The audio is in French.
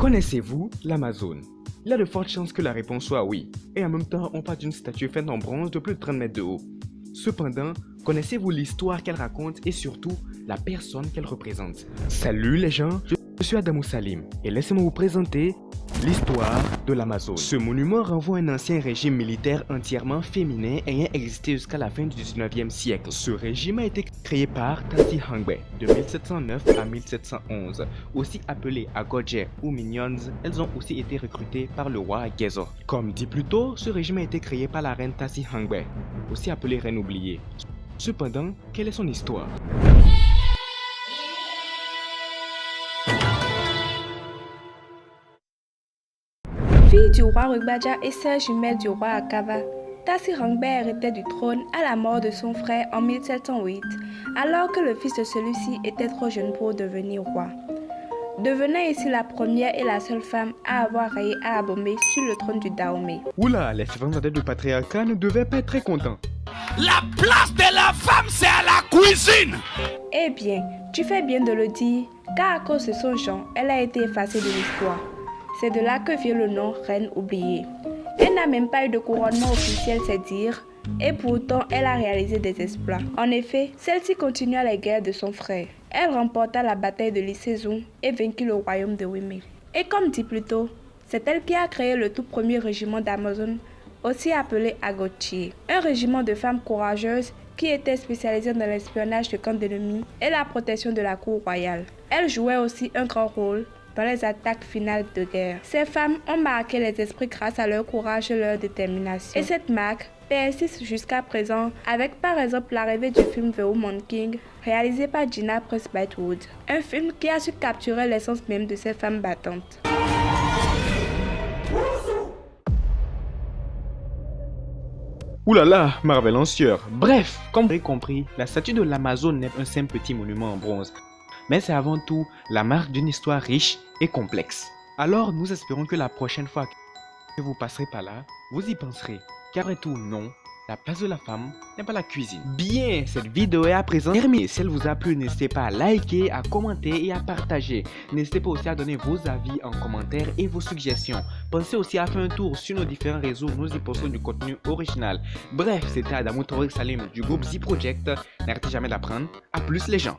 Connaissez-vous l'Amazone? Il y a de fortes chances que la réponse soit oui, et en même temps on parle d'une statue faite en bronze de plus de 30 mètres de haut. Cependant, connaissez-vous l'histoire qu'elle raconte et surtout la personne qu'elle représente? Salut les gens, je suis Adamou Salim et laissez-moi vous présenter l'histoire de l'Amazone. Ce monument renvoie à un ancien régime militaire entièrement féminin ayant existé jusqu'à la fin du 19e siècle. Ce régime a été créé par Tasi Hangbe de 1709 à 1711. Aussi appelées Agodje ou Minions, elles ont aussi été recrutées par le roi Gezo. Comme dit plus tôt, ce régime a été créé par la reine Tasi Hangbe, aussi appelée reine oubliée. Cependant, quelle est son histoire? Fille du roi Rugbaja et sœur jumelle du roi Akava, Tasi Hangbe héritait du trône à la mort de son frère en 1708, alors que le fils de celui-ci était trop jeune pour devenir roi. Devenant ainsi la première et la seule femme à avoir rayé à Abomey sur le trône du Dahomey. Oula, les suivants adeptes du patriarcat ne devaient pas être très contents. La place de la femme, c'est à la cuisine! Eh bien, tu fais bien de le dire, car à cause de son genre, elle a été effacée de l'histoire. C'est de là que vient le nom reine oubliée. Elle n'a même pas eu de couronnement officiel, c'est dire, et pourtant elle a réalisé des exploits. En effet, celle-ci continua les guerres de son frère. Elle remporta la bataille de Lisezun et vainquit le royaume de Wime. Et comme dit plus tôt, c'est elle qui a créé le tout premier régiment d'Amazone, aussi appelé Agochi, un régiment de femmes courageuses qui était spécialisé dans l'espionnage de camps d'ennemis et la protection de la cour royale. Elle jouait aussi un grand rôle dans les attaques finales de guerre. Ces femmes ont marqué les esprits grâce à leur courage et leur détermination. Et cette marque persiste jusqu'à présent avec par exemple l'arrivée du film The Woman King réalisé par Gina Prince Bythewood, un film qui a su capturer l'essence même de ces femmes battantes. Oulala, Marvel en sueur. Bref, comme vous avez compris, la statue de l'Amazone n'est pas un simple petit monument en bronze, mais c'est avant tout la marque d'une histoire riche et complexe. Alors nous espérons que la prochaine fois que vous passerez par là, vous y penserez. Car après tout, non, la place de la femme n'est pas la cuisine. Bien, cette vidéo est à présent terminée. Si elle vous a plu, n'hésitez pas à liker, à commenter et à partager. N'hésitez pas aussi à donner vos avis en commentaire et vos suggestions. Pensez aussi à faire un tour sur nos différents réseaux, nous y postons du contenu original. Bref, c'était Adamou Salim du groupe Z Project. N'arrêtez jamais d'apprendre. À plus les gens.